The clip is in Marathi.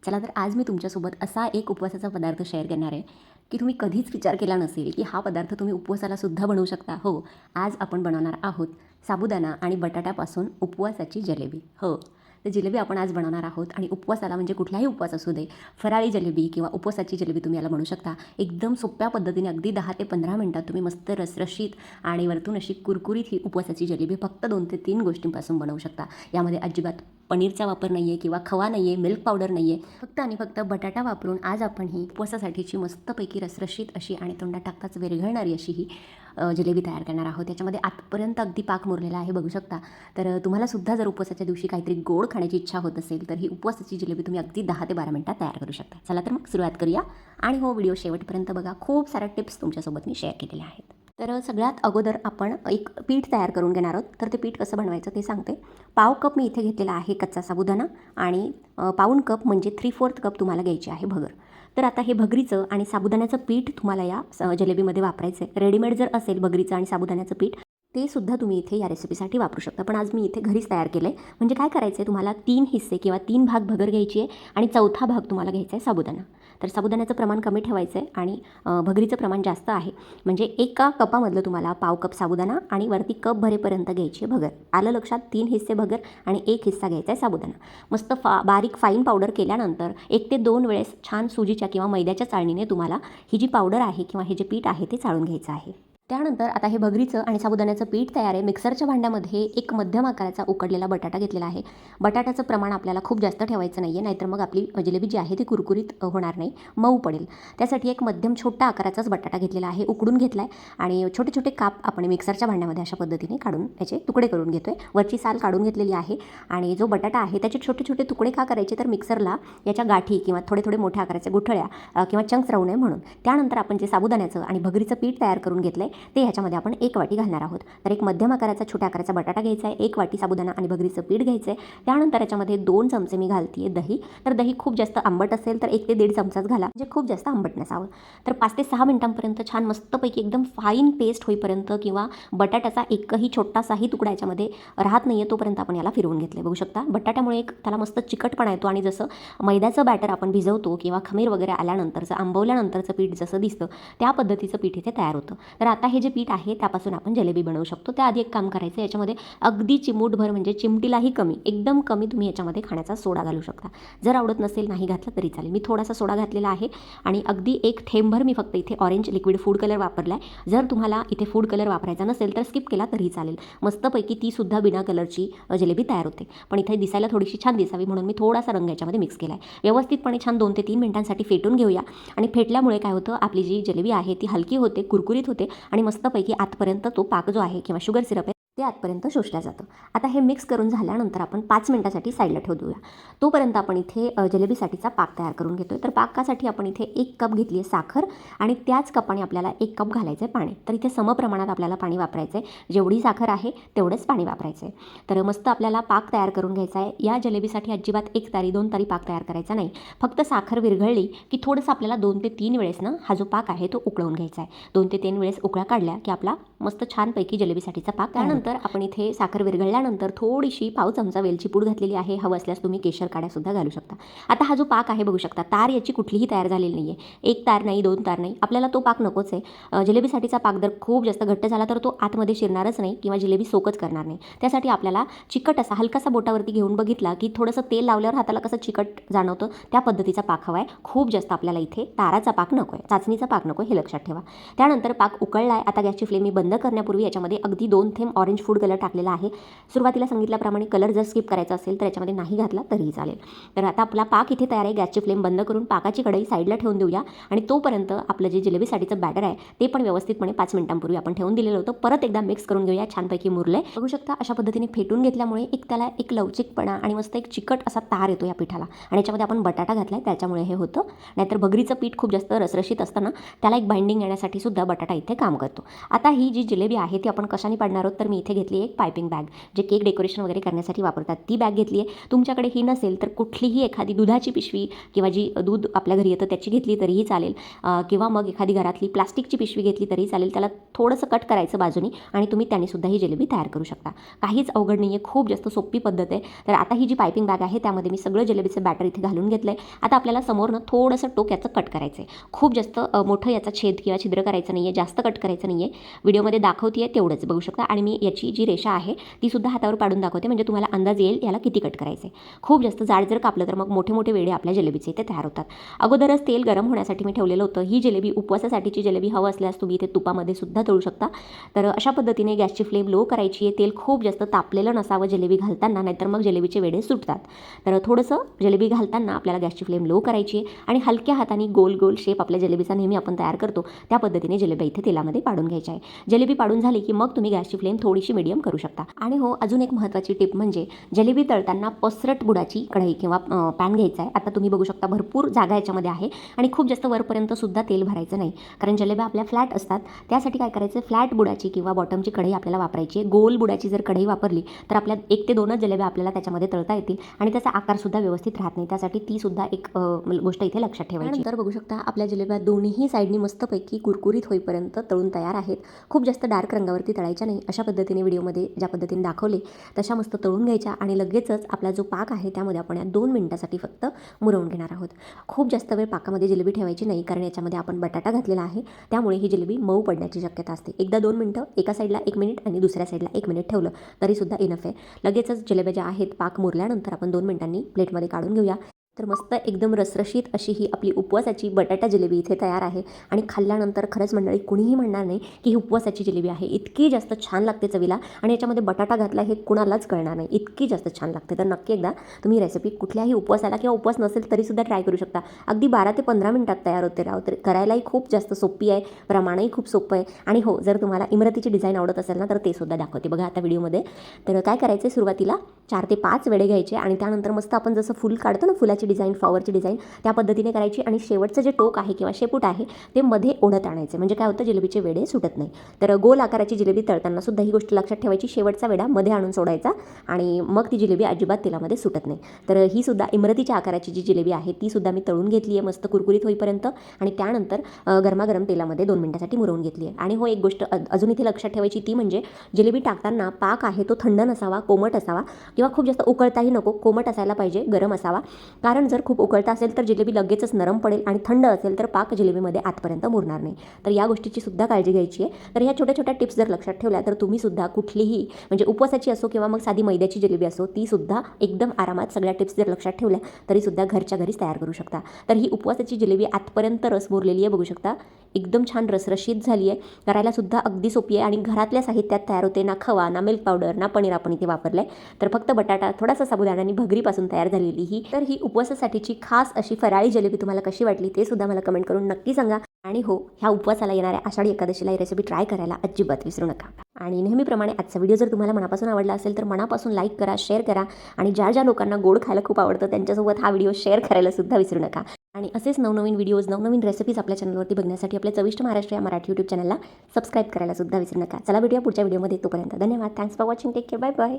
चला तर आज मी तुमच्यासोबत असा एक उपवासाचा पदार्थ शेअर करणार आहे की तुम्ही कधीच विचार केला नसेल की हा पदार्थ तुम्ही उपवासाला सुद्धा बनवू शकता. हो, आज आपण बनवणार आहोत साबुदाणा आणि बटाट्यापासून उपवासाची जलेबी. हो, तर जिलेबी आपण आज बनवणार आहोत आणि उपवासाला म्हणजे कुठलाही उपवास असू दे, फराळी जलेबी किंवा उपवासाची जलेबी तुम्ही याला बनवू शकता. एकदम सोप्या पद्धतीने अगदी 10 ते 15 मिनिटात तुम्ही मस्त रसरशीत आणि वरतून अशी कुरकुरीत ही उपवासाची जलेबी फक्त 2 ते 3 गोष्टींपासून बनवू शकता. यामध्ये अजिबात पनीरचा वापर नाही आहे किंवा खवा नाही आहे, मिल्क पावडर नाही आहे, फक्त आणि फक्त बटाटा वापरून आज आपण ही उपवासासाठीची मस्तपैकी रसरशीत अशी आणि तोंडात टाकताच विरघळणारी अशी ही जलेबी तयार करणार आहोत. त्याच्यामध्ये आतपर्यंत अगदी पाक मुरलेला आहे, बघू शकता. तर तुम्हालासुद्धा जर उपवासाच्या दिवशी काहीतरी गोड खाण्याची इच्छा होत असेल तर ही उपवासाची जलेबी तुम्ही अगदी 10 ते 12 मिनिटात तयार करू शकता. चला तर मग सुरुवात करूया आणि हो, व्हिडिओ शेवटपर्यंत बघा, खूप साऱ्या टिप्स तुमच्यासोबत मी शेअर केलेल्या आहेत. तर सगळ्यात अगोदर आपण एक पीठ तयार करून घेणार आहोत. तर ते पीठ कसं बनवायचं ते सांगते. पाव कप मी इथे घेतलेला आहे कच्चा साबुदाणा आणि पाऊण कप म्हणजे 3/4 कप तुम्हाला घ्यायची आहे भगर. तर आता हे भगरीचं आणि साबुदाण्याचं पीठ तुम्हाला या जलेबीमध्ये वापरायचं आहे. रेडीमेड जर असेल भगरीचं आणि साबुदाण्याचं पीठ ते सुद्धा तुम्ही इथे या रेसिपीसाठी वापरू शकता, पण आज मी इथे घरीच तयार केलं आहे. म्हणजे काय करायचं आहे, तुम्हाला 3 हिस्से किंवा 3 भाग भगर घ्यायची आहे आणि चौथा भाग तुम्हाला घ्यायचा आहे साबुदाणा. तर साबुदाण्याचं प्रमाण कमी ठेवायचं आहे आणि भगरीचं प्रमाण जास्त आहे. म्हणजे एका कपामधलं तुम्हाला पाव कप साबुदाणा आणि वरती कप भरेपर्यंत घ्यायची आहे भगर. आलं लक्षात? 3 हिस्से भगर आणि 1 हिस्सा घ्यायचा आहे साबुदाणा. मस्त बारीक फाईन पावडर केल्यानंतर 1 ते 2 वेळेस छान सुजीच्या किंवा मैद्याच्या चाळणीने तुम्हाला ही जी पावडर आहे किंवा हे जे पीठ आहे ते चाळून घ्यायचं आहे. त्यानंतर आता हे भगरीचं आणि साबुदाण्याचं पीठ तयार आहे. मिक्सरच्या भांड्यामध्ये एक मध्यम आकाराचा उकडलेला बटाटा घेतलेला आहे. बटाट्याचं प्रमाण आपल्याला खूप जास्त ठेवायचं नाही आहे, नाहीतर मग आपली जलेबी जी आहे ती कुरकुरीत होणार नाही, मऊ पडेल. त्यासाठी एक मध्यम छोटा आकाराचाच बटाटा घेतलेला आहे, उकडून घेतला आहे आणि छोटे छोटे काप आपण मिक्सरच्या भांड्यामध्ये अशा पद्धतीने काढून त्याचे तुकडे करून घेतो आहे. वरची साल काढून घेतलेली आहे आणि जो बटाटा आहे त्याचे छोटे छोटे तुकडे का करायचे, तर मिक्सरला याच्या गाठी किंवा थोडे थोडे मोठ्या आकाराच्या गुठळ्या किंवा चंक्स राहू नये म्हणून. त्यानंतर आपण जे साबुदाण्याचं आणि भगरीचं पीठ तयार करून घेतलं आहे ते ह्याच्यामध्ये आपण 1 वाटी घालणार आहोत. तर एक मध्यम आकाराचा छोट्या आकाराचा बटाटा घ्यायचा आहे, 1 वाटी साबुदाणा आणि भगरीचं पीठ घ्यायचं आहे. त्यानंतर याच्यामध्ये 2 चमचे मी घालते आहे दही. तर दही खूप जास्त आंबट असेल तर 1 ते 1.5 चमचाच घाला, म्हणजे खूप जास्त आंबट नसावं. तर 5 ते 6 मिनिटांपर्यंत छान मस्तपैकी एकदम फाईन पेस्ट होईपर्यंत किंवा बटाट्याचा एकही छोटासाही तुकडा याच्यामध्ये राहत नाही आहे तोपर्यंत आपण याला फिरवून घेतलं. बघू शकता, बटाट्यामुळे एक त्याला मस्त चिकटपणा येतो आणि जसं मैद्याचं बॅटर आपण भिजवतो किंवा खमीर वगैरे आल्यानंतरचं आंबवल्यानंतरचं पीठ जसं दिसतं त्या पद्धतीचं पीठ इथे तयार होतं. तर आता हे जे पीठ आहे त्यापासून आपण जलेबी बनवू शकतो. त्याआधी एक काम करायचं, याच्यामध्ये अगदी चिमूटभर म्हणजे चिमटीलाही कमी, एकदम कमी तुम्ही याच्यामध्ये खाण्याचा सोडा घालू शकता. जर आवडत नसेल नाही घातला तरी चालेल. मी थोडासा सोडा घातलेला आहे आणि अगदी 1 थेंबभर मी फक्त इथे ऑरेंज लिक्विड फूड कलर वापरला आहे. जर तुम्हाला इथे फूड कलर वापरायचा नसेल तर स्किप केला तरी चालेल. मस्तपैकी ती सुद्धा बिना कलरची जलेबी तयार होते, पण इथे दिसायला थोडीशी छान दिसावी म्हणून मी थोडासा रंग याच्यामध्ये मिक्स केला आहे. व्यवस्थितपणे छान 2 ते 3 मिनिटांसाठी फेटून घेऊया आणि फेटल्यामुळे काय होतं, आपली जी जलेबी आहे ती हलकी होते, कुरकुरीत होते आणि मस्तपैकी आतपर्यंत तो पाक जो आहे किंवा शुगर सिरप आहे ते आतपर्यंत शोषलं जातं. आता हे मिक्स करून झाल्यानंतर आपण 5 मिनिटासाठी साईडला ठेवू देऊया. तोपर्यंत आपण इथे जलेबीसाठीचा पाक तयार करून घेतो आहे. तर पाकासाठी आपण इथे 1 कप घेतली आहे साखर आणि त्याच कपाने आपल्याला 1 कप घालायचं आहे पाणी. तर इथे समप्रमाणात आपल्याला पाणी वापरायचं आहे. जेवढी साखर आहे तेवढंच पाणी वापरायचं आहे. तर मस्त आपल्याला पाक तयार करून घ्यायचा आहे. या जलेबीसाठी अजिबात 1 तारी 2 तारी पाक तयार करायचा नाही. फक्त साखर विरघळली की थोडंसं आपल्याला 2 ते 3 वेळेस ना हा जो पाक आहे तो उकळवून घ्यायचा आहे. 2 ते 3 वेळेस उकळ्या काढल्या की आपला मस्त छानपैकी जलेबीसाठीचा पाक. त्यानंतर आपण इथे साखर विरघळल्यानंतर थोडीशी पाव चमचा वेलची पूड घातलेली आहे. हवं असल्यास तुम्ही केशर काड्यासुद्धा घालू शकता. आता हा जो पाक आहे बघू शकता, तार याची कुठलीही तयार झालेली नाही आहे. 1 तार नाही, 2 तार नाही, आपल्याला तो पाक नकोच आहे. जलेबीसाठीचा पाक जर खूप जास्त घट्ट झाला तर तो आतमध्ये शिरणारच नाही किंवा जिलेबी सोकच करणार नाही. त्यासाठी आपल्याला चिकट असा हलकासा बोटावरती घेऊन बघितला की थोडंसं तेल लावल्यावर हाताला कसं चिकट जाणवतं त्या पद्धतीचा पाक हवा आहे. खूप जास्त आपल्याला इथे ताराचा पाक नको आहे, चाचणीचा पाक नको आहे, हे लक्षात ठेवा. त्यानंतर पाक उकळला आहे. आता गॅसची फ्लेम मी बंद करण्यापूर्वी याच्यामध्ये अगदी 2 थेंब ऑरेंज फूड कलर टाकलेला आहे. सुरुवातीला सांगितल्याप्रमाणे कलर जर स्किप करायचा असेल तर याच्यामध्ये नाही घातला तरीही चालेल. तर आता आपला पाक इथे तयार आहे. गॅसची फ्लेम बंद करून पाकाची कढई साईडला ठेवून देऊया आणि तोपर्यंत आपलं जे जिलेबीसाठीचं बॅटर आहे ते पण व्यवस्थितपणे 5 मिनिटांपूर्वी आपण ठेवून दिलेलं होतं. परत एकदा मिक्स करून घेऊया. छानपैकी मुरलंय बघू शकता. अशा पद्धतीने फेटून घेतल्यामुळे त्याला एक लवचिकपणा आणि मस्त एक चिकट असा तार येतो या पिठाला आणि याच्यामध्ये आपण बटाटा घातलाय त्याच्यामुळे हे होतं. नाहीतर भगरीचं पीठ खूप जास्त रसरशीत असताना त्याला एक बाइंडिंग येण्यासाठी सुद्धा बटाटा इथे काम करतो. आता ही जी जिलेबी आहे ती आपण कशाने पाडणार आहोत, तर मी इथे घेतली एक पायपिंग बॅग, जे केक डेकोरेशन वगैरे करण्यासाठी वापरतात ती बॅग घेतली आहे. तुमच्याकडे ही नसेल तर कुठलीही एखादी दुधाची पिशवी किंवा जी दूध आपल्या घरी येतं त्याची घेतली तरीही चालेल, किंवा मग एखादी घरातली प्लास्टिकची पिशवी घेतली तरी चालेल. त्याला थोडंसं कट करायचं बाजूनी आणि तुम्ही त्यानेसुद्धा ही जिलेबी तयार करू शकता. काहीच अवघड नाही आहे, खूप जास्त सोपी पद्धत आहे. तर आता ही जी पायपिंग बॅग आहे त्यामध्ये मी सगळं जिलेबीचं बॅटर इथे घालून घेतलं आहे. आता आपल्याला समोरनं थोडंसं टोक याचं कट करायचं आहे. खूप जास्त मोठं याचा छेद किंवा छिद्र करायचं नाही आहे, जास्त कट करायचं नाही आहे. व्हिडिओमध्ये दाखवते आहे तेवढंच बघू शकता. आणि मी याची जी रेषा आहे तीसुद्धा हातावर पाडून दाखवते, म्हणजे तुम्हाला अंदाज येईल याला किती कट करायचं आहे. खूप जास्त जाड जर कापलं तर मग मोठे मोठे वेडे आपल्या जिलेबीचे इथे तयार होतात. अगोदरच तेल गरम होण्यासाठी मी ठेवलेलं होतं. ही जिलेबी उपवासासाठीची जिलेबी हवं असल्यास तुम्ही इथे तुपामध्ये सुद्धा तळू शकता. तर अशा पद्धतीने गॅसची फ्लेम लो करायची आहे. तेल खूप जास्त तापलेलं नसावं जिलेबी घालताना, नाहीतर मग जिलेबीचे वेडे सुटतात. तर थोडंसं जिलेबी घालताना आपल्याला गॅसची फ्लेम लो करायची आहे आणि हलक्या हाताने गोल गोल शेप आपल्या जिलेबीचा नेहमी आपण तयार करतो त्या पद्धतीने जिलेबी इथे तेलामध्ये पाडून घ्यायची आहे. जिलेबी पाडून झाली की मग तुम्ही गॅसची फ्लेम थोडीशी मीडियम करू शकता. आणि हो, अजून एक महत्त्वाची टिप म्हणजे जिलेबी तळताना पसरट बुडाची कढई किंवा पॅन घ्यायचा आहे. आता तुम्ही बघू शकता भरपूर जागा याच्यामध्ये आहे आणि खूप जास्त वरपर्यंत सुद्धा तेल भरायचं नाही, कारण जिलेब्या आपल्या फ्लॅट असतात. त्यासाठी काय करायचं, फ्लॅट बुडाची किंवा बॉटमची कढई आपल्याला वापरायची आहे. गोल बुडाची जर कढई वापरली तर आपल्या 1 ते 2च जिलेब्या आपल्याला त्याच्यामध्ये तळता येतील आणि त्याचा आकारसुद्धा व्यवस्थित राहत नाही. त्यासाठी ती सुद्धा एक गोष्ट इथे लक्षात ठेवायची. तर बघू शकता आपल्या जिलेब्या दोन्ही साईडनी मस्तपैकी कुरकुरीत होईपर्यंत तळून तयार आहेत. खूप जास्त डार्क रंगावरती तळायच्या नाही. अशा पद्धतीने व्हिडिओमध्ये ज्या पद्धतीने दाखवले तशा मस्त तळून घ्यायच्या आणि लगेचच आपला जो पाक आहे त्यामध्ये आपण या 2 मिनिटासाठी फक्त मुरवून घेणार आहोत. खूप जास्त वेळ पाकामध्ये जिलेबी ठेवायची नाही, कारण याच्यामध्ये आपण बटाटा घातलेला आहे, त्यामुळे ही जिलेबी मऊ पडण्याची शक्यता असते. एकदा 2 मिनिटं एका साईडला 1 मिनिट आणि दुसऱ्या साईडला 1 मिनिट ठेवलं तरीसुद्धा इनफ आहे. लगेचच जिलेब्या ज्या आहेत पाक मुरल्यानंतर आपण 2 मिनिटांनी प्लेटमध्ये काढून घेऊया. तर मस्त एकदम रसरशीत अशी ही आपली उपवासाची बटाटा जिलेबी इथे तयार आहे आणि खाल्ल्यानंतर खरंच मंडळी कुणीही म्हणणार नाही की ही उपवासाची जिलेबी आहे. इतकी जास्त छान लागते चवीला आणि याच्यामध्ये बटाटा घातला हे कुणालाच कळणार नाही, इतकी जास्त छान लागते. तर नक्की एकदा तुम्ही रेसिपी कुठल्याही उपवासाला किंवा उपवास नसेल तरीसुद्धा ट्राय करू शकता. अगदी 12 ते 15 मिनिटात तयार होते राव. तर करायलाही खूप जास्त सोपी आहे, प्रमाणही खूप सोपं आहे. आणि हो, जर तुम्हाला इमरतीची डिझाईन आवडत असेल ना तर ते सुद्धा दाखवते बघा आता व्हिडिओमध्ये. तर काय करायचं, सुरुवातीला 4 ते 5 वेडे घ्यायचे आणि त्यानंतर मस्त आपण जसं फुल काढतो ना, फुलाची डिझाईन, फ्लॉवरची डिझाईन, त्या पद्धतीने करायची आणि शेवटचं जे टोक आहे किंवा शेपूट आहे ते मध्ये ओढत आणायचे, म्हणजे काय होतं जिलेबीचे वेडे सुटत नाही. तर गोल आकाराची जिलेबी तळताना सुद्धा ही गोष्ट लक्षात ठेवायची, शेवटचा वेडा मध्ये आणून सोडायचा आणि मग ती जिलेबी अजिबात तेलामध्ये सुटत नाही. तर ही सुद्धा इमरतीच्या आकाराची जी जिलेबी आहे ती सुद्धा मी तळून घेतली आहे मस्त कुरकुरीत होईपर्यंत आणि त्यानंतर गरमागरम तेलामध्ये 2 मिनिटासाठी मुरवून घेतली आहे. आणि हो, एक गोष्ट अजून इथे लक्षात ठेवायची ती म्हणजे जिलेबी टाकताना पाक आहे तो थंड नसावा, कोमट असावा किंवा खूप जास्त उकळताही नको, कोमट असायला पाहिजे, गरम असावा. कारण जर खूप उकळता असेल तर जिलेबी लगेचच नरम पडेल आणि थंड असेल तर पाक जिलेबीमध्ये आतपर्यंत मुरणार नाही. तर या गोष्टीची सुद्धा काळजी घ्यायची आहे. तर ह्या छोट्या छोट्या टिप्स जर लक्षात ठेवल्या तर तुम्ही सुद्धा कुठलीही म्हणजे उपवासाची असो किंवा मग साधी मैद्याची जिलेबी असो ती सुद्धा एकदम आरामात सगळ्या टिप्स जर लक्षात ठेवल्या तरीसुद्धा घरच्या घरीच तयार करू शकता. तर ही उपवासाची जिलेबी आतपर्यंत रस मुरलेली आहे बघू शकता, एकदम छान रसरशीत झाली आहे. करायला सुद्धा अगदी सोपी आहे आणि घरातल्या साहित्यात तयार होते. ना खवा, ना मिल्क पावडर, ना पनीर आपण इथे वापरलं आहे. तर फक्त बटाटा, थोडासा साबुदाणा आणि भगरीपासून तयार झालेली ही तर ही उपवासासाठीची खास अशी फराळी जिलेबी तुम्हाला कशी वाटली ते सुद्धा मला कमेंट करून नक्की सांगा. आणि हो, ह्या उपवासाला येणाऱ्या आषाढी एकादशीला ही रेसिपी ट्राय करायला अजिबात विसरू नका. आणि नेहमीप्रमाणे आजचा व्हिडिओ जर तुम्हाला मनापासून आवडला असेल तर मनापासून लाईक करा, शेअर करा आणि ज्या ज्या लोकांना गोड खायला खूप आवडतं त्यांच्यासोबत हा व्हिडिओ शेअर करायला सुद्धा विसरू नका. आणि असेच नवनवीन व्हिडिओज, नवनवीन रेसिपीज आपल्या चॅनलवरती बघण्यासाठी आपल्या चविष्ट महाराष्ट्र या मराठी यूट्यूब चॅनलला सबस्क्राईब करायला सुद्धा विसरू नका. चला भेटूया पुढच्या व्हिडिओमध्ये. तोपर्यंत धन्यवाद. Thanks for watching. Take care. Bye bye.